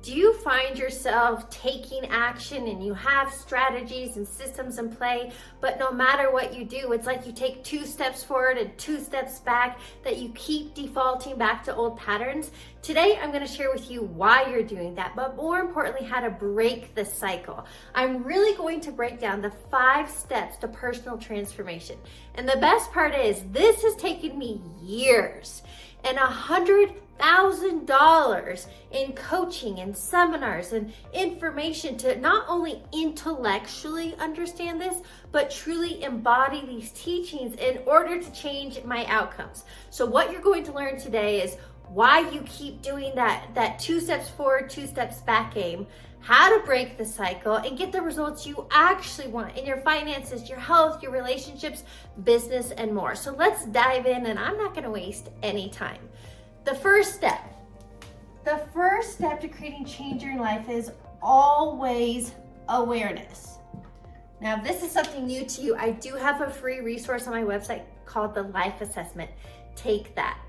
Do you find yourself taking action and you have strategies and systems in play, but no matter what you do, it's like you take 2 steps forward and 2 steps back, that you keep defaulting back to old patterns? Today, I'm going to share with you why you're doing that, but more importantly, how to break the cycle. I'm really going to break down the 5 steps to personal transformation. And the best part is, this has taken me years and $100,000 in coaching and seminars and information to not only intellectually understand this, but truly embody these teachings in order to change my outcomes. So what you're going to learn today is why you keep doing that 2 steps forward, 2 steps back game, how to break the cycle and get the results you actually want in your finances, your health, your relationships, business, and more. So let's dive in, and I'm not going to waste any time. The first step to creating change in your life is always awareness. Now, if this is something new to you, I do have a free resource on my website called the Life Assessment. Take that.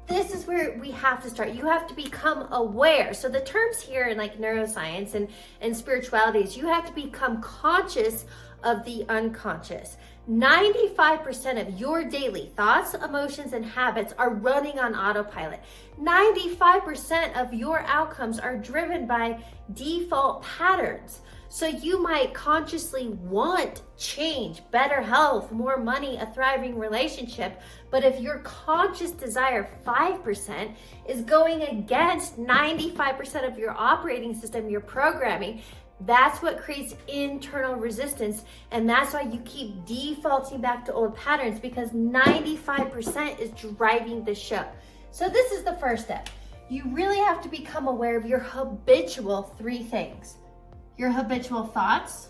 This is where we have to start. You have to become aware. So the terms here in like neuroscience and spirituality is you have to become conscious of the unconscious. 95% of your daily thoughts, emotions, and habits are running on autopilot. 95% of your outcomes are driven by default patterns. So you might consciously want change, better health, more money, a thriving relationship, but if your conscious desire 5% is going against 95% of your operating system, your programming, that's what creates internal resistance, and that's why you keep defaulting back to old patterns, because 95% is driving the show. So this is the first step. You really have to become aware of your habitual 3 things. Your habitual thoughts,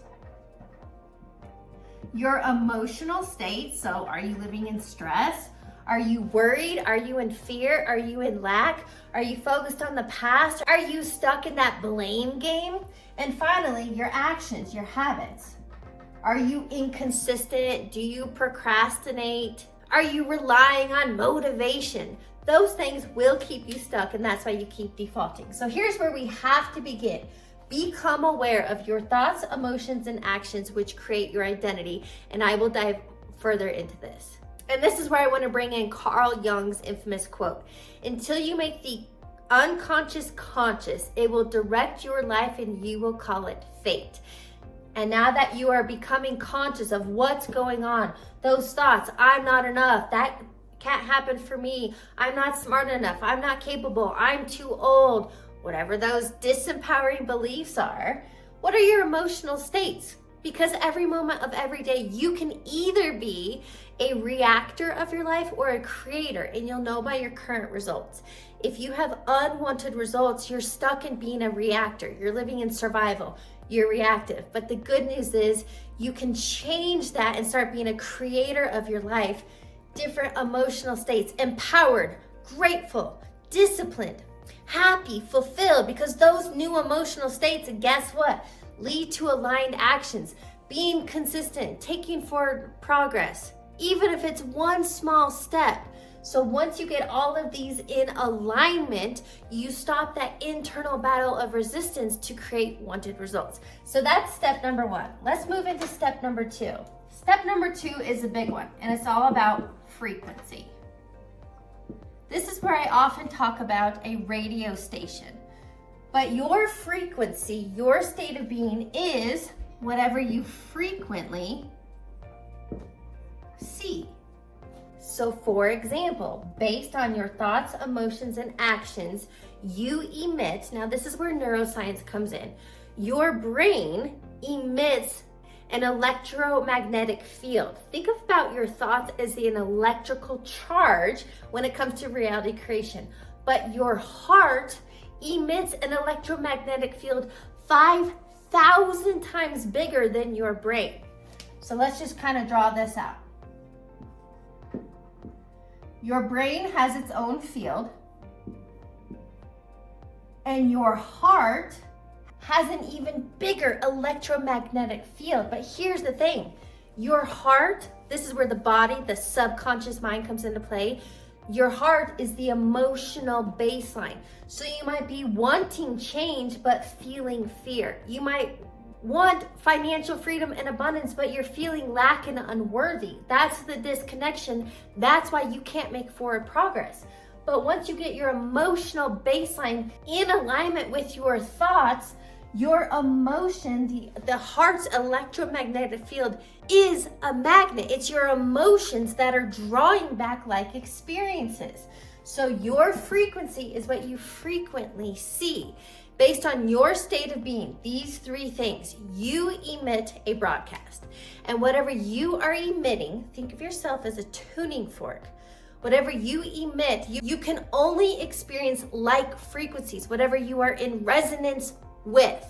your emotional state. So are you living in stress? Are you worried? Are you in fear? Are you in lack? Are you focused on the past? Are you stuck in that blame game? And finally, your actions, your habits. Are you inconsistent? Do you procrastinate? Are you relying on motivation? Those things will keep you stuck, and that's why you keep defaulting. So here's where we have to begin. Become aware of your thoughts, emotions, and actions which create your identity, and I will dive further into this. And this is where I want to bring in Carl Jung's infamous quote: "Until you make the unconscious conscious, it will direct your life and you will call it fate." And now that you are becoming conscious of what's going on, those thoughts, I'm not enough, that can't happen for me, I'm not smart enough, I'm not capable, I'm too old, whatever those disempowering beliefs are, what are your emotional states? Because every moment of every day, you can either be a reactor of your life or a creator, and you'll know by your current results. If you have unwanted results, you're stuck in being a reactor. You're living in survival. You're reactive. But the good news is you can change that and start being a creator of your life. Different emotional states: empowered, grateful, disciplined, happy, fulfilled, because those new emotional states, and guess what, lead to aligned actions, being consistent, taking forward progress, even if it's one small step. So once you get all of these in alignment, you stop that internal battle of resistance to create wanted results. So that's step number 1. Let's move into step number 2. Step number 2 is a big one, and it's all about frequency. This is where I often talk about a radio station. But your frequency, your state of being, is whatever you frequently see. So for example, based on your thoughts, emotions, and actions, you emit, now this is where neuroscience comes in, your brain emits an electromagnetic field. Think about your thoughts as an electrical charge when it comes to reality creation. But your heart emits an electromagnetic field 5,000 times bigger than your brain. So let's just kind of draw this out. Your brain has its own field, and your heart has an even bigger electromagnetic field. But here's the thing, your heart, this is where the body, the subconscious mind comes into play. Your heart is the emotional baseline. So you might be wanting change, but feeling fear. You might want financial freedom and abundance, but you're feeling lack and unworthy. That's the disconnection. That's why you can't make forward progress. But once you get your emotional baseline in alignment with your thoughts, your emotion, the heart's electromagnetic field is a magnet. It's your emotions that are drawing back like experiences. So your frequency is what you frequently see. Based on your state of being, these three things, you emit a broadcast. And whatever you are emitting, think of yourself as a tuning fork. Whatever you emit, you can only experience like frequencies, whatever you are in resonance with.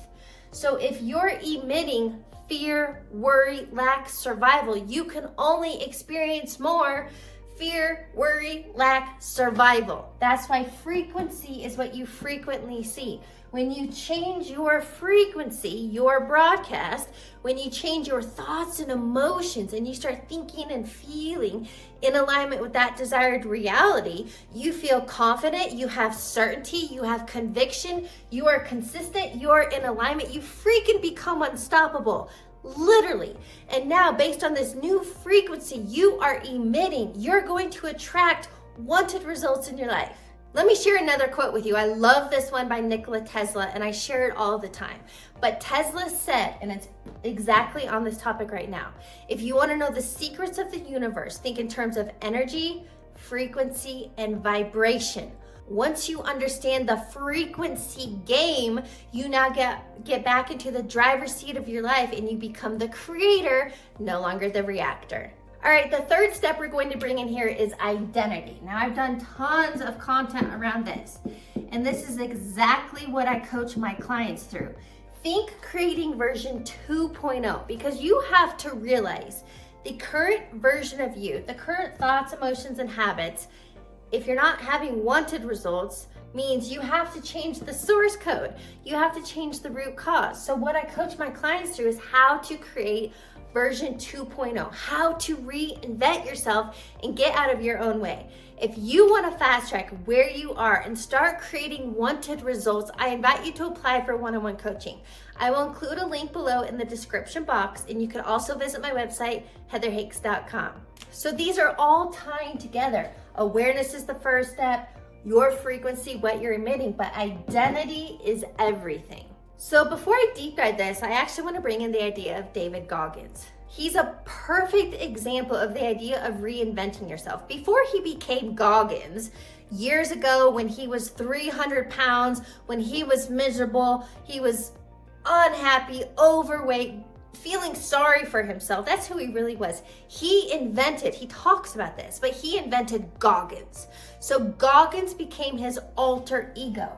So if you're emitting fear, worry, lack, survival, you can only experience more fear, worry, lack, survival. That's why frequency is what you frequently see. When you change your frequency, your broadcast, when you change your thoughts and emotions and you start thinking and feeling in alignment with that desired reality, you feel confident, you have certainty, you have conviction, you are consistent, you are in alignment, you freaking become unstoppable. Literally. And now, based on this new frequency you are emitting, you're going to attract wanted results in your life. Let me share another quote with you. I love this one by Nikola Tesla, and I share it all the time. But Tesla said, and it's exactly on this topic right now, if you want to know the secrets of the universe, think in terms of energy, frequency, and vibration. Once you understand the frequency game, you now get back into the driver's seat of your life and you become the creator, no longer the reactor. All right, the third step we're going to bring in here is identity. Now, I've done tons of content around this, and this is exactly what I coach my clients through. Think creating version 2.0, because you have to realize the current version of you, the current thoughts, emotions, and habits, if you're not having wanted results, means you have to change the source code. You have to change the root cause. So what I coach my clients through is how to create version 2.0, how to reinvent yourself and get out of your own way. If you want to fast track where you are and start creating wanted results, I invite you to apply for one-on-one coaching. I will include a link below in the description box, and you can also visit my website, heatherhakes.com. So these are all tying together. Awareness is the first step, your frequency, what you're emitting, but identity is everything. So before I deep dive this, I actually want to bring in the idea of David Goggins. He's a perfect example of the idea of reinventing yourself. Before he became Goggins, years ago when he was 300 pounds, when he was miserable, he was unhappy, overweight, feeling sorry for himself. That's who he really was. He talks about this, but he invented Goggins. So Goggins became his alter ego.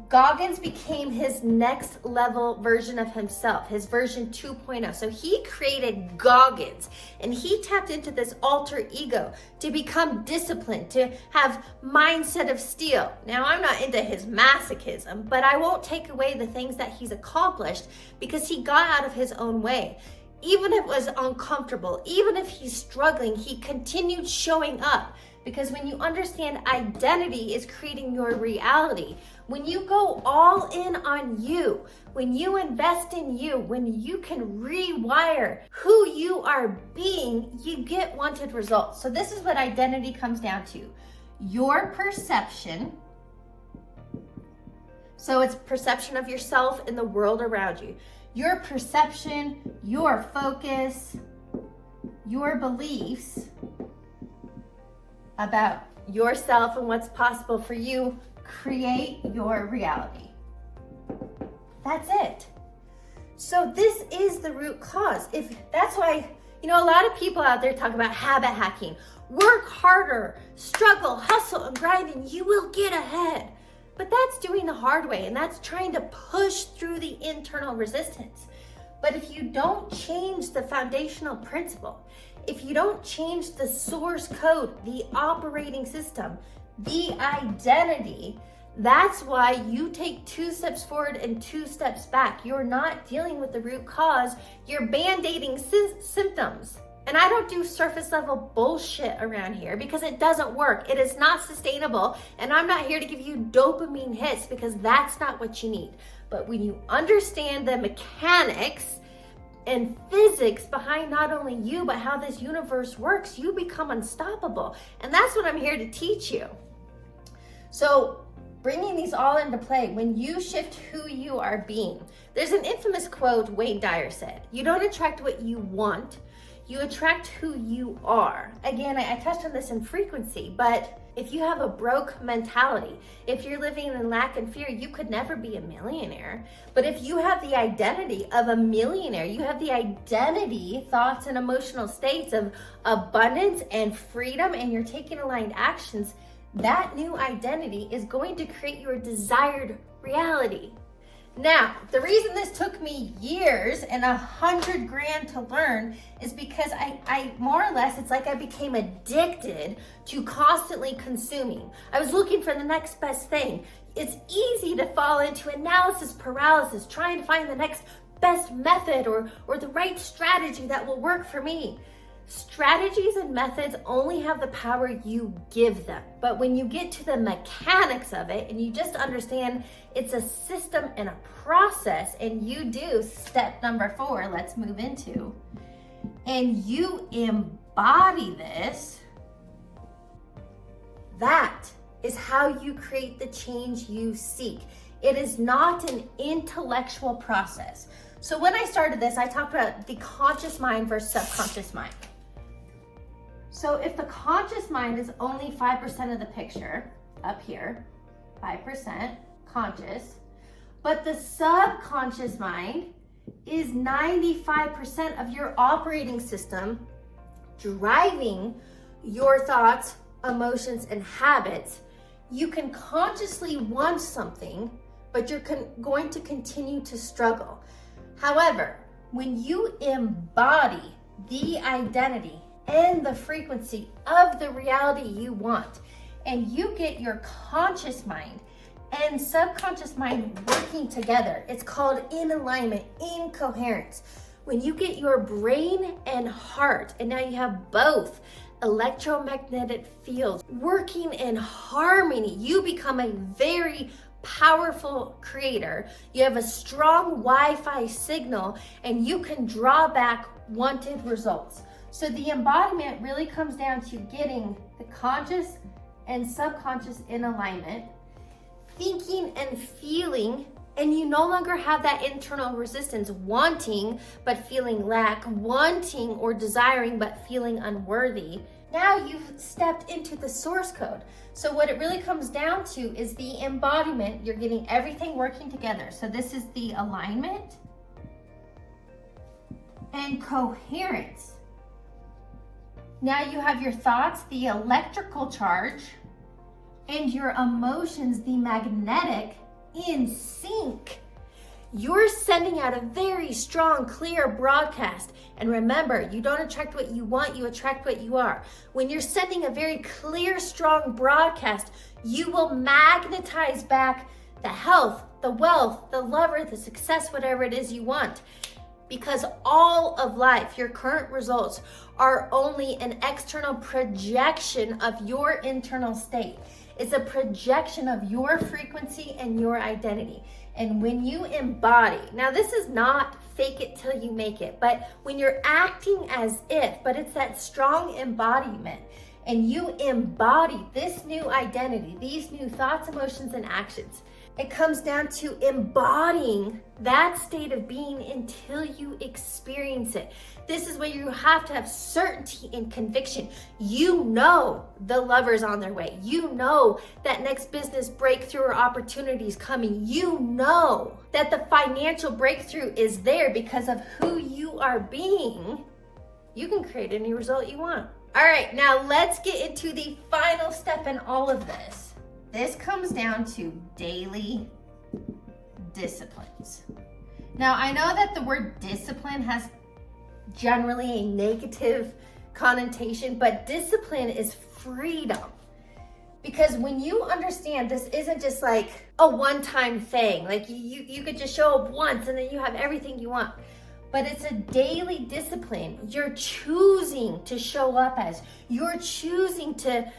Goggins became his next level version of himself, his version 2.0. So he created Goggins, and he tapped into this alter ego to become disciplined, to have mindset of steel. Now, I'm not into his masochism, but I won't take away the things that he's accomplished because he got out of his own way. Even if it was uncomfortable, even if he's struggling, he continued showing up. Because when you understand identity is creating your reality, when you go all in on you, when you invest in you, when you can rewire who you are being, you get wanted results. So this is what identity comes down to. Your perception. So it's perception of yourself and the world around you. Your perception, your focus, your beliefs about yourself and what's possible for you create your reality. That's it. So this is the root cause. That's why, a lot of people out there talk about habit hacking. Work harder, struggle, hustle, and grind, and you will get ahead. But that's doing the hard way, and that's trying to push through the internal resistance. But if you don't change the foundational principle, if you don't change the source code, the operating system, the identity, that's why you take 2 steps forward and 2 steps back. You're not dealing with the root cause. You're band-aiding symptoms. And I don't do surface level bullshit around here because it doesn't work. It is not sustainable. And I'm not here to give you dopamine hits because that's not what you need. But when you understand the mechanics and physics behind not only you, but how this universe works, you become unstoppable. And that's what I'm here to teach you. So bringing these all into play, when you shift who you are being, there's an infamous quote Wayne Dyer said, "You don't attract what you want, you attract who you are." Again, I touched on this in frequency, but if you have a broke mentality, if you're living in lack and fear, you could never be a millionaire. But if you have the identity of a millionaire, you have the identity, thoughts, and emotional states of abundance and freedom, and you're taking aligned actions, that new identity is going to create your desired reality. Now, the reason this took me years and 100 grand to learn is because I more or less, it's like I became addicted to constantly consuming. I was looking for the next best thing. It's easy to fall into analysis paralysis, trying to find the next best method or the right strategy that will work for me. Strategies and methods only have the power you give them. But when you get to the mechanics of it and you just understand it's a system and a process, and you do step number 4, let's move into, and you embody this, that is how you create the change you seek. It is not an intellectual process. So when I started this, I talked about the conscious mind versus subconscious mind. So if the conscious mind is only 5% of the picture, up here, 5% conscious, but the subconscious mind is 95% of your operating system, driving your thoughts, emotions, and habits, you can consciously want something, but you're going to continue to struggle. However, when you embody the identity and the frequency of the reality you want, and you get your conscious mind and subconscious mind working together, it's called in alignment, in coherence. When you get your brain and heart, and now you have both electromagnetic fields working in harmony, you become a very powerful creator. You have a strong Wi-Fi signal, and you can draw back wanted results. So the embodiment really comes down to getting the conscious and subconscious in alignment, thinking and feeling, and you no longer have that internal resistance, wanting but feeling lack, wanting or desiring but feeling unworthy. Now you've stepped into the source code. So what it really comes down to is the embodiment. You're getting everything working together. So this is the alignment and coherence. Now you have your thoughts, the electrical charge, and your emotions, the magnetic, in sync. You're sending out a very strong, clear broadcast. And remember, you don't attract what you want, you attract what you are. When you're sending a very clear, strong broadcast, you will magnetize back the health, the wealth, the lover, the success, whatever it is you want. Because all of life, your current results, are only an external projection of your internal state. It's a projection of your frequency and your identity. And when you embody, now this is not fake it till you make it, but when you're acting as if, but it's that strong embodiment, and you embody this new identity, these new thoughts, emotions, and actions, it comes down to embodying that state of being until you experience it. This is where you have to have certainty and conviction. You know the lover's on their way. You know that next business breakthrough or opportunity is coming. You know that the financial breakthrough is there because of who you are being. You can create any result you want. All right, now let's get into the final step in all of this. This comes down to daily disciplines. Now, I know that the word discipline has generally a negative connotation, but discipline is freedom. Because when you understand this isn't just like a one-time thing, like you could just show up once and then you have everything you want. but it's a daily discipline. You're choosing to show up as. You're choosing to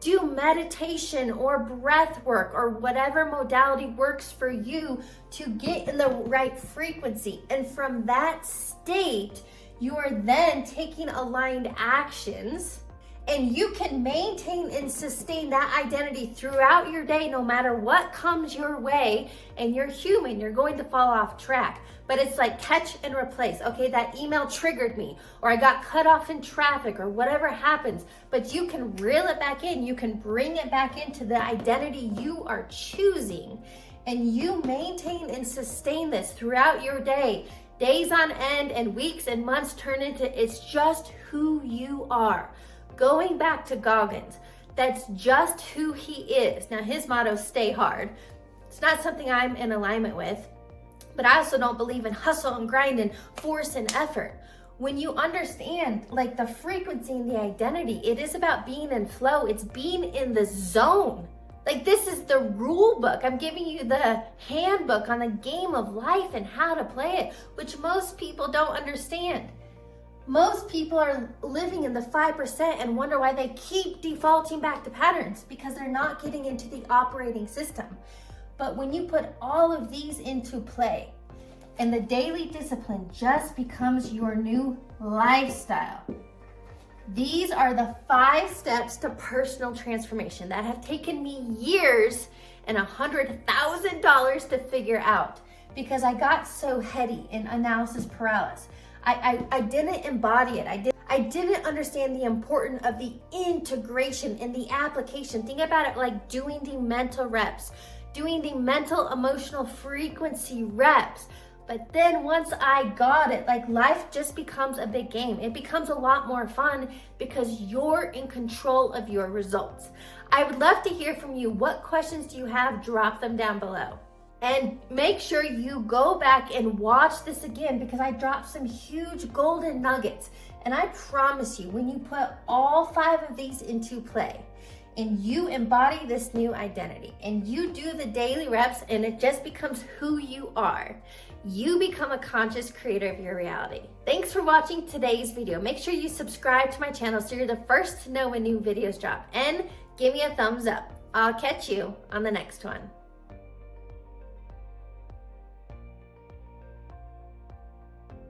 do meditation or breath work or whatever modality works for you to get in the right frequency. And from that state, you are then taking aligned actions, and you can maintain and sustain that identity throughout your day, no matter what comes your way. And you're human, you're going to fall off track. But it's like catch and replace. Okay, that email triggered me, or I got cut off in traffic, or whatever happens. But you can reel it back in. You can bring it back into the identity you are choosing. And you maintain and sustain this throughout your day. Days on end and weeks and months turn into it's just who you are. Going back to Goggins, that's just who he is. Now, his motto, stay hard. It's not something I'm in alignment with, but I also don't believe in hustle and grind and force and effort. When you understand like the frequency and the identity, it is about being in flow. It's being in the zone. Like, this is the rule book. I'm giving you the handbook on the game of life and how to play it, which most people don't understand. Most people are living in the 5% and wonder why they keep defaulting back to patterns, because they're not getting into the operating system. But when you put all of these into play, and the daily discipline just becomes your new lifestyle. These are the 5 steps to personal transformation that have taken me years and $100,000 to figure out, because I got so heady in analysis paralysis. I didn't embody it. I didn't understand the importance of the integration and the application. Think about it like doing the mental reps, doing the mental emotional frequency reps. But then once I got it, like, life just becomes a big game. It becomes a lot more fun because you're in control of your results. I would love to hear from you. What questions do you have? Drop them down below. And make sure you go back and watch this again, because I dropped some huge golden nuggets. And I promise you, when you put all 5 of these into play, and you embody this new identity, and you do the daily reps, and it just becomes who you are, you become a conscious creator of your reality. Thanks for watching today's video. Make sure you subscribe to my channel so you're the first to know when new videos drop, and give me a thumbs up. I'll catch you on the next one.